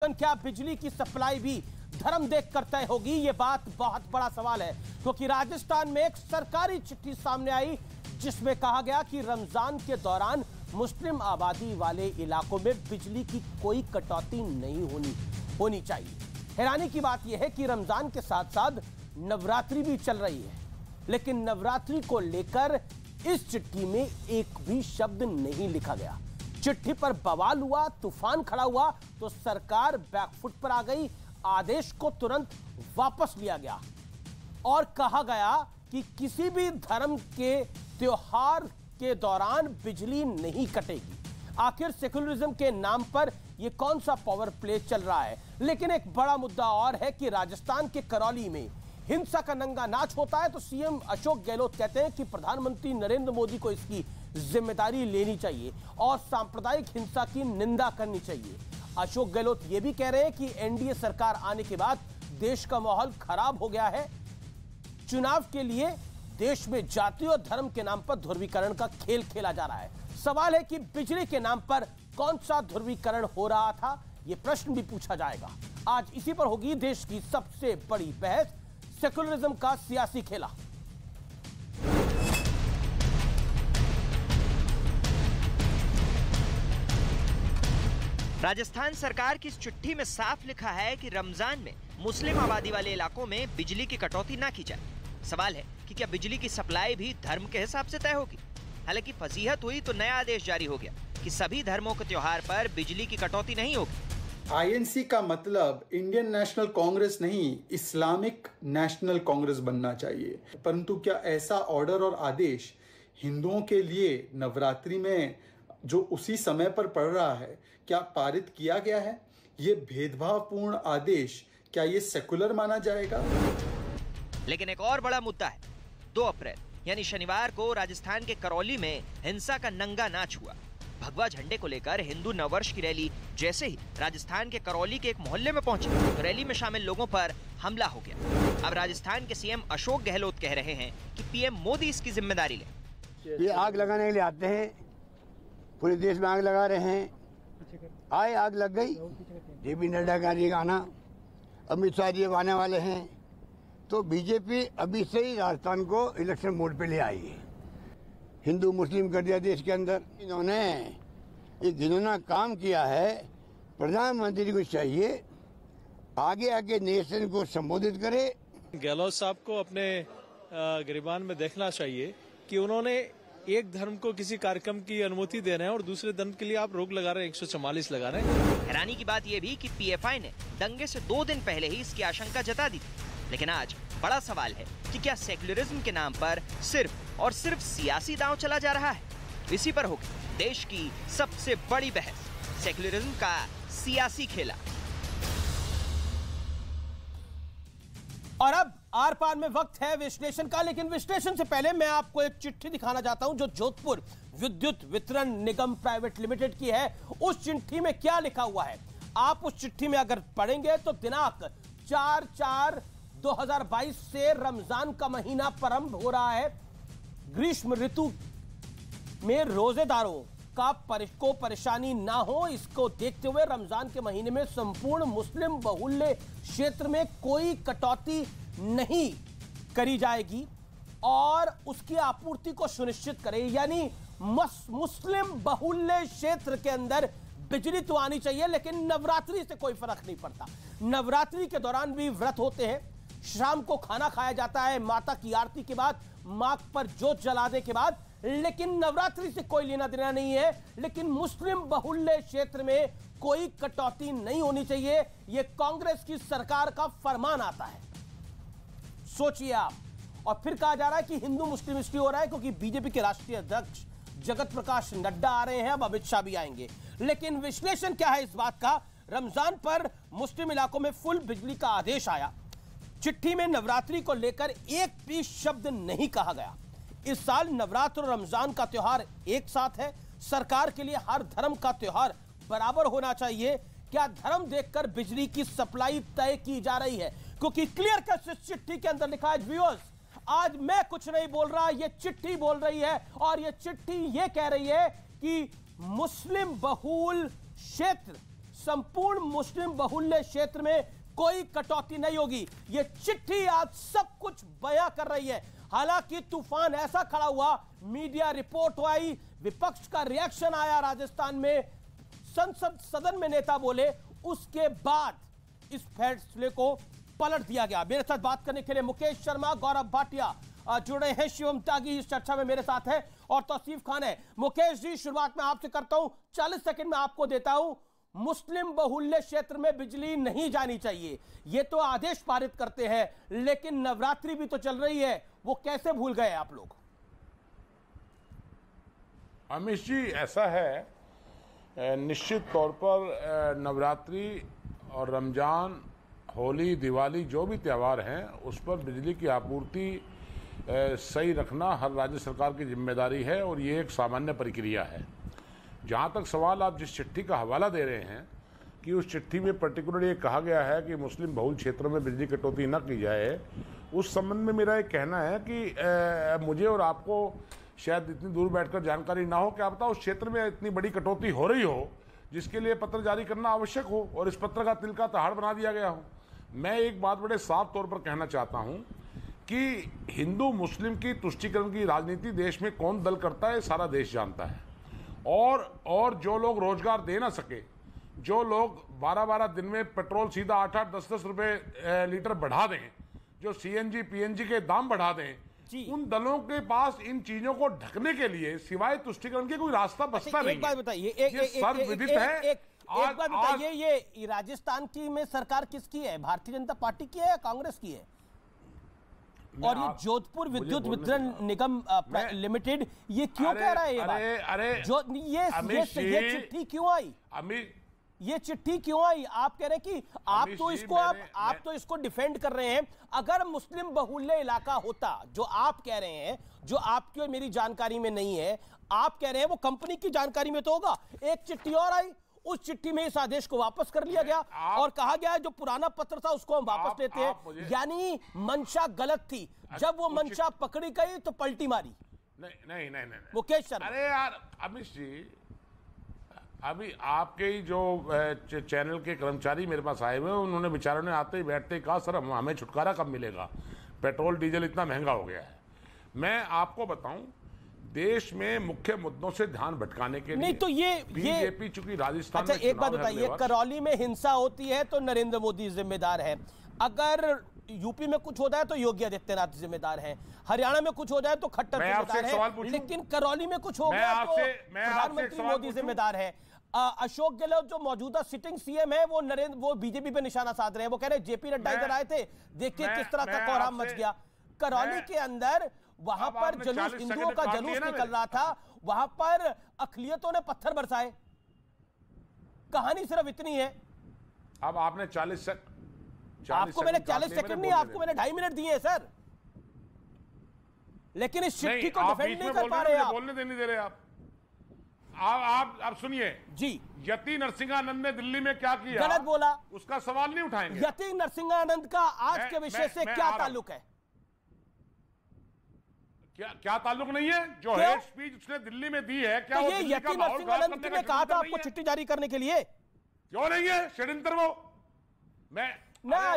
क्या बिजली की सप्लाई भी धर्म देखकर तय होगी? ये बात बहुत बड़ा सवाल है, क्योंकि राजस्थान में एक सरकारी चिट्ठी सामने आई जिसमें कहा गया कि रमजान के दौरान मुस्लिम आबादी वाले इलाकों में बिजली की कोई कटौती नहीं होनी चाहिए। हैरानी की बात यह है कि रमजान के साथ साथ नवरात्रि भी चल रही है, लेकिन नवरात्रि को लेकर इस चिट्ठी में एक भी शब्द नहीं लिखा गया। चिट्ठी पर बवाल हुआ, तूफान खड़ा हुआ तो सरकार बैकफुट पर आ गई। आदेश को तुरंत वापस लिया गया और कहा गया कि किसी भी धर्म के त्योहार के दौरान बिजली नहीं कटेगी। आखिर सेक्युलरिज्म के नाम पर यह कौन सा पावर प्ले चल रहा है? लेकिन एक बड़ा मुद्दा और है कि राजस्थान के करौली में हिंसा का नंगा नाच होता है तो सीएम अशोक गहलोत कहते हैं कि प्रधानमंत्री नरेंद्र मोदी को इसकी जिम्मेदारी लेनी चाहिए और सांप्रदायिक हिंसा की निंदा करनी चाहिए। अशोक गहलोत यह भी कह रहे हैं कि एनडीए सरकार आने के बाद देश का माहौल खराब हो गया है। चुनाव के लिए देश में जाति और धर्म के नाम पर ध्रुवीकरण का खेल खेला जा रहा है। सवाल है कि बिजली के नाम पर कौन सा ध्रुवीकरण हो रहा था, यह प्रश्न भी पूछा जाएगा। आज इसी पर होगी देश की सबसे बड़ी बहस, सेक्युलरिज्म का सियासी खेला। राजस्थान सरकार की इस चिट्ठी में साफ लिखा है कि रमजान में मुस्लिम आबादी वाले इलाकों में बिजली की कटौती ना की जाए। सवाल है कि क्या बिजली की सप्लाई भी धर्म के हिसाब से तय होगी? हालांकि फजीहत हुई तो नया आदेश जारी हो गया कि सभी धर्मों के त्योहार पर बिजली की कटौती नहीं होगी। आईएनसी का मतलब इंडियन नेशनल कांग्रेस नहीं, इस्लामिक नेशनल कांग्रेस बनना चाहिए। परंतु क्या ऐसा ऑर्डर और आदेश हिंदुओं के लिए नवरात्रि में जो उसी समय पर पड़ रहा है, क्या पारित किया गया है? ये भेदभावपूर्ण आदेश क्या ये सेकुलर माना जाएगा? लेकिन एक और बड़ा मुद्दा है। 2 अप्रैल यानी शनिवार को राजस्थान के करौली में हिंसा का नंगा नाच हुआ। भगवा झंडे को लेकर हिंदू नववर्ष की रैली जैसे ही राजस्थान के करौली के एक मोहल्ले में पहुंची तो रैली में शामिल लोगों पर हमला हो गया। अब राजस्थान के सीएम अशोक गहलोत कह रहे हैं कि पीएम मोदी इसकी जिम्मेदारी ले। ये आग लगाने के लिए आते हैं, पूरे देश में आग लगा रहे हैं। आए आग लग गई, जेपी नड्डा का जी आना, अमित शाह जी आने वाले हैं, तो बीजेपी अभी से ही राजस्थान को इलेक्शन मोड पे ले आई है। हिंदू मुस्लिम कर दिया देश के अंदर। इन्होंने एक घिनौना काम किया है। प्रधानमंत्री को चाहिए आगे आगे नेशन को संबोधित करे। गहलोत साहब को अपने गिरबान में देखना चाहिए कि उन्होंने एक धर्म को किसी कार्यक्रम की अनुमति दे रहे हैं और दूसरे धर्म के लिए आप रोक लगा रहे हैं, 144 लगा रहे हैं। हैरानी की बात यह भी कि पीएफआई ने दंगे से 2 दिन पहले ही इसकी आशंका जता दी थी। लेकिन आज बड़ा सवाल है कि क्या सेक्युलरिज्म के नाम पर सिर्फ और सिर्फ सियासी दांव चला जा रहा है? इसी पर होगी देश की सबसे बड़ी बहस, सेक्युलरिज्म का सियासी खेला। और अब आर पार में वक्त है विश्लेषण का, लेकिन विश्लेषण से पहले मैं आपको एक चिट्ठी दिखाना चाहता हूं जो जोधपुर विद्युत वितरण निगम प्राइवेट लिमिटेड की है। उस चिट्ठी में क्या लिखा हुआ है आप उस चिट्ठी में अगर पढ़ेंगे तो दिनांक 4/4/2022 से रमजान का महीना प्रारंभ हो रहा है। ग्रीष्म ऋतु में रोजेदारों को परेशानी ना हो, इसको देखते हुए रमजान के महीने में संपूर्ण मुस्लिम बहुल्य क्षेत्र में कोई कटौती नहीं करी जाएगी और उसकी आपूर्ति को सुनिश्चित करें। यानी मुस्लिम बहुल्य क्षेत्र के अंदर बिजली तो आनी चाहिए, लेकिन नवरात्रि से कोई फर्क नहीं पड़ता। नवरात्रि के दौरान भी व्रत होते हैं, शाम को खाना खाया जाता है माता की आरती के बाद, मां पर जोत जलाने के बाद, लेकिन नवरात्रि से कोई लेना देना नहीं है। लेकिन मुस्लिम बहुल्य क्षेत्र में कोई कटौती नहीं होनी चाहिए, यह कांग्रेस की सरकार का फरमान आता है। सोचिए आप। और फिर कहा जा रहा है कि हिंदू मुस्लिम इसलिए हो रहा है क्योंकि बीजेपी के राष्ट्रीय अध्यक्ष जगत प्रकाश नड्डा आ रहे हैं, अब अमित शाह भी आएंगे। लेकिन विश्लेषण क्या है इस बात का? रमजान पर मुस्लिम इलाकों में फुल बिजली का आदेश आया। चिट्ठी में नवरात्रि को लेकर एक भी शब्द नहीं कहा गया। इस साल नवरात्र और रमजान का त्योहार एक साथ है। सरकार के लिए हर धर्म का त्योहार बराबर होना चाहिए। क्या धर्म देखकर बिजली की सप्लाई तय की जा रही है? क्योंकि क्लियर कट चिट्ठी के अंदर लिखा है, व्यूअर्स, आज मैं कुछ नहीं बोल रहा, ये चिट्ठी बोल रही है और ये चिट्ठी ये कह रही है कि मुस्लिम बहुल क्षेत्र संपूर्ण मुस्लिम बहुल्य क्षेत्र में कोई कटौती नहीं होगी। ये चिट्ठी आज सब कुछ बयां कर रही है। हालांकि तूफान ऐसा खड़ा हुआ, मीडिया रिपोर्ट आई, विपक्ष का रिएक्शन आया राजस्थान में, संसद सदन में नेता बोले, उसके बाद इस फैसले को पलट दिया गया। मेरे साथ बात करने के लिए मुकेश शर्मा, गौरव भाटिया जुड़े हैं, शिवम त्यागी इस चर्चा में मेरे साथ है और तौसीफ खान है। मुकेश जी, शुरुआत में आपसे करता हूं, 40 सेकंड में आपको देता हूं। मुस्लिम बहुल्य क्षेत्र में बिजली नहीं जानी चाहिए, ये तो आदेश पारित करते हैं, लेकिन नवरात्रि भी तो चल रही है, वो कैसे भूल गए आप लोग? अमित जी, ऐसा है, निश्चित तौर पर नवरात्रि और रमजान, होली, दिवाली जो भी त्यौहार हैं उस पर बिजली की आपूर्ति सही रखना हर राज्य सरकार की जिम्मेदारी है और ये एक सामान्य प्रक्रिया है। जहाँ तक सवाल आप जिस चिट्ठी का हवाला दे रहे हैं कि उस चिट्ठी में पर्टिकुलर ये कहा गया है कि मुस्लिम बहुल क्षेत्रों में बिजली कटौती न की जाए, उस संबंध में मेरा एक कहना है कि मुझे और आपको शायद इतनी दूर बैठकर जानकारी ना हो, क्या पता उस क्षेत्र में इतनी बड़ी कटौती हो रही हो जिसके लिए पत्र जारी करना आवश्यक हो और इस पत्र का तिल का तहाड़ बना दिया गया हो। मैं एक बात बड़े साफ तौर पर कहना चाहता हूं कि हिंदू मुस्लिम की तुष्टीकरण की राजनीति देश में कौन दल करता है सारा देश जानता है। और जो लोग रोजगार दे ना सके, जो लोग 12-12 दिन में पेट्रोल सीधा 8-8, 10-10 रुपए लीटर बढ़ा दें, जो सीएनजी पीएनजी के दाम बढ़ा दें, उन दलों के पास इन चीजों को ढकने के लिए सिवाय तुष्टीकरण के कोई रास्ता बचता नहीं। एक बात बताइए, सर्वविदित है। एक बात बताइए, ये राजस्थान की में सरकार किसकी है? भारतीय जनता पार्टी की है या कांग्रेस की है? और ये जोधपुर विद्युत वितरण निगम लिमिटेड ये क्यों कह रहा है ये बात? जो ये चिट्ठी क्यों आई? ये चिट्ठी क्यों आई? आप कह रहे हैं कि आप तो इसको डिफेंड कर रहे हैं। अगर मुस्लिम बहुल्य इलाका होता, जो आप कह रहे हैं, जो आपकी और मेरी जानकारी में नहीं है, आप कह रहे हैं वो कंपनी की जानकारी में तो होगा। एक चिट्ठी और आई, उस चिट्ठी में इस आदेश को वापस कर लिया गया और कहा गया है जो पुराना पत्र था उसको हम वापस लेते हैं। यानी मंशा गलत थी, जब वो मंशा पकड़ी गई तो पलटी मारी। नहीं मुकेश शर्मा, अरे यार अमित जी, अभी आपके ही जो चैनल के कर्मचारी मेरे पास आए हुए, उन्होंने बेचारों ने आते ही बैठते ही कहा, सर हमें छुटकारा कब मिलेगा, पेट्रोल डीजल इतना महंगा हो गया है। मैं आपको बताऊं, देश में मुख्य मुद्दों से ध्यान भटकाने के लिए तो ये बीजेपी चूंकि राजस्थान अच्छा, एक बात बताइए, करौली में हिंसा होती है तो नरेंद्र मोदी जिम्मेदार है, अगर यूपी में कुछ होता है तो योगी आदित्यनाथ जिम्मेदार है, हरियाणा में कुछ हो जाए तो खट्टर जिम्मेदार है, लेकिन करौली में कुछ हो गया तो प्रधानमंत्री मोदी जिम्मेदार है। अशोक गहलोत जो मौजूदा सिटिंग सीएम है वो बीजेपी पे निशाना साध रहे हैं। वो कह रहे जेपी नड्डा इधर आए थे, देखिए किस तरह का कोहराम मच गया करौली के अंदर। वहां पर जुलूस, हिंदुओं का जुलूस निकल रहा था, वहां पर अखिलियतों ने पत्थर बरसाए। कहानी सिर्फ इतनी है। अब आपने 40 आपको मैंने 40 सेकंड नहीं, आपको मैंने 2.5 मिनट दिए सर, लेकिन इस चिट्ठी को डिफेंड नहीं कर पा रहे आप। बोलने नहीं दे रहे आप सुनिए जी। यति नरसिंहानंद ने दिल्ली में क्या किया, गलत बोला, उसका सवाल नहीं उठाएंगे। यति नरसिंहानंद का आज के विषय से क्या ताल्लुक है? क्या ताल्लुक नहीं है? जो हेड स्पीच उसने दिल्ली में दी है, क्या ये यति नरसिंहानंद ने कहा था आपको चिट्ठी जारी करने के लिए? क्यों नहीं है षड्यंत्र? वो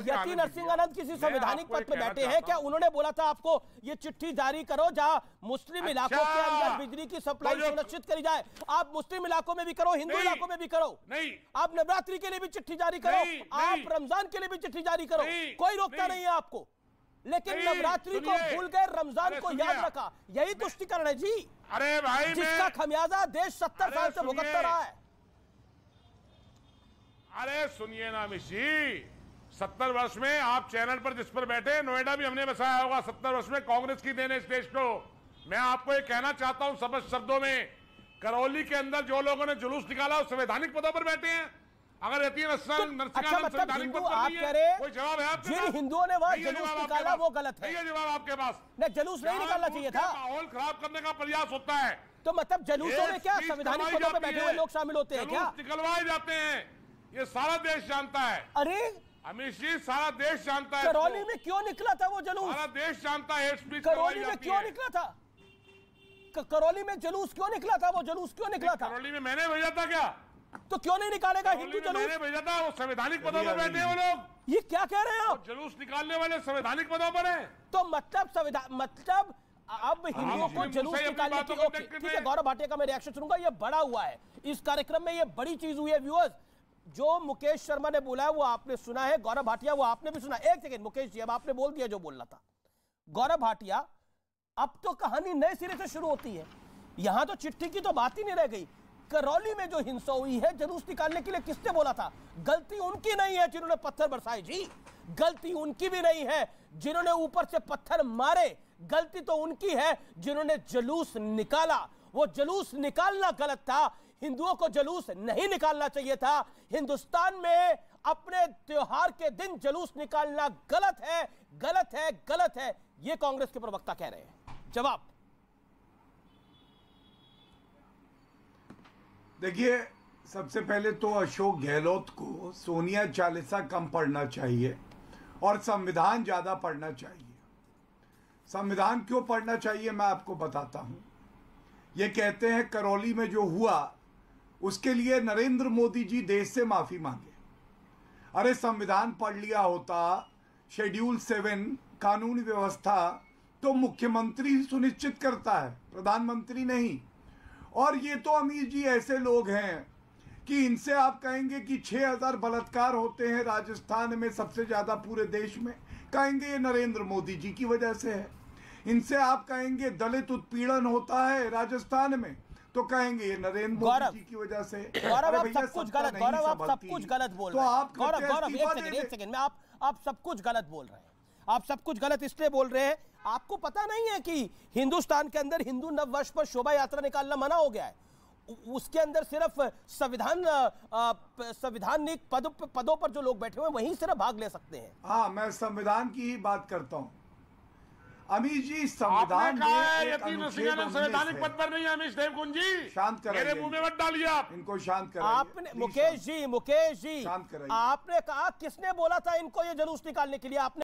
यति नरसिंहानंद किसी संवैधानिक पद पे बैठे हैं क्या? उन्होंने बोला था आपको ये चिट्ठी जारी करो जहां मुस्लिम इलाकों के अंदर बिजली की सप्लाई सुनिश्चित करी जाए। आप मुस्लिम इलाकों में भी करो, हिंदू इलाकों में भी करो, नहीं आप नवरात्रि के लिए भी चिट्ठी जारी करो, आप रमजान के लिए भी चिट्ठी जारी करो, कोई रोकता नहीं है आपको। लेकिन नवरात्रि को भूल गए, रमजान को याद रखा, यही तुष्टीकरण है जी। अरे भाई, जिसका खमियाजा देश 70 साल से भुगतता रहा है। अरे सुनिए ना अमित जी, 70 वर्ष में आप चैनल पर जिस पर बैठे, नोएडा भी हमने बसाया होगा। 70 वर्ष में कांग्रेस की देन इस देश को। मैं आपको ये कहना चाहता हूं स्पष्ट शब्दों में, करौली के अंदर जो लोगों ने जुलूस निकाला वो संवैधानिक पदों पर बैठे हैं। अगर नरसिंहानंद संवैधानिक पद पर नहीं है, कोई जवाब है आपके पास? हिंदुओं ने वहां जुलूस निकाला वो गलत है। ये जवाब आपके पास नहीं, जुलूस नहीं निकालना चाहिए था। माहौल खराब करने का प्रयास होता है। तो मतलब जुलूसों में क्या संवैधानिक पदों पर बैठे हुए लोग शामिल होते हैं क्या? निकलवाए जाते हैं, ये सारा देश जानता है। अरे अमित जी, सारा देश जानता है। करौली में क्यों निकला था वो जुलूस? सारा देश जानता है। करौली में क्यों निकला था? करौली में जुलूस क्यों निकला था? वो जुलूस क्यों निकला था? करौली में मैंने भेजा था क्या? तो क्यों नहीं निकालेगा हिंदू जुलूस? मैंने भेजा था, वो संवैधानिक पदों पर बैठे हैं वो लोग। ये क्या कह रहे हैं आप? जुलूस निकालने वाले संवैधानिक पदों पर हैं। तो मतलब अब हिंदुओं को जुलूस निकालने की, ओके ठीक है, गौरव भाटिया का मैं रिएक्शन सुनूंगा। ये बड़ा हुआ है इस कार्यक्रम में, ये बड़ी चीज हुई है व्यूअर्स। जो मुकेश शर्मा ने बोला है वो आपने सुना है, गौरव भाटिया वो आपने भी सुना। एक सेकंड मुकेश जी, अब आपने बोल दिया जो बोलना था। गौरव भाटिया, अब तो कहानी नए सिरे से शुरू होती है। यहां तो चिट्ठी की तो बात ही नहीं रह गई। करौली में जो हिंसा हुई है, जुलूस निकालने के लिए किसने बोला था? गलती उनकी नहीं है जिन्होंने पत्थर बरसाए जी, गलती उनकी भी नहीं है जिन्होंने ऊपर से पत्थर मारे। गलती तो उनकी है जिन्होंने जुलूस निकाला। वो जुलूस निकालना गलत था, हिंदुओं को जुलूस नहीं निकालना चाहिए था। हिंदुस्तान में अपने त्योहार के दिन जुलूस निकालना गलत है, गलत है, गलत है, ये कांग्रेस के प्रवक्ता कह रहे हैं। जवाब देखिए, सबसे पहले तो अशोक गहलोत को सोनिया चालीसा कम पढ़ना चाहिए और संविधान ज्यादा पढ़ना चाहिए। संविधान क्यों पढ़ना चाहिए मैं आपको बताता हूं। ये कहते हैं करौली में जो हुआ उसके लिए नरेंद्र मोदी जी देश से माफी मांगे। अरे संविधान पढ़ लिया होता, शेड्यूल 7 कानून व्यवस्था तो मुख्यमंत्री ही सुनिश्चित करता है, प्रधानमंत्री नहीं। और ये तो अमीर जी ऐसे लोग हैं कि इनसे आप कहेंगे कि 6000 बलात्कार होते हैं राजस्थान में, सबसे ज्यादा पूरे देश में, कहेंगे ये नरेंद्र मोदी जी की वजह से है। इनसे आप कहेंगे दलित उत्पीड़न होता है राजस्थान में, तो कहेंगे ये नरेंद्र मोदी जी की वजह से। गौरव आप सब कुछ गलत, गौरव आप सब कुछ गलत बोल रहे हैं। गौरव गौरव एक सेकंड में आप सब कुछ गलत बोल रहे हैं। आप सब कुछ गलत इसलिए बोल रहे हैं, आपको पता नहीं है कि हिंदुस्तान के अंदर हिंदू नव वर्ष पर शोभा यात्रा निकालना मना हो गया है। उसके अंदर सिर्फ संविधानिक पदों पर जो लोग बैठे हुए हैं वहीं सिर्फ भाग ले सकते हैं। हाँ, मैं संविधान की ही बात करता हूँ। अमीश जी, संविधान संवैधानिक पद पर नहीं है। अमीश देवकुंज जी, शांत कराइए, मेरे मुंह में मत डालिए आप, इनको शांत कराइए। आपने मुकेश जी शांत कराइए। आपने कहा किसने बोला था इनको ये जुलूस निकालने के लिए? आपने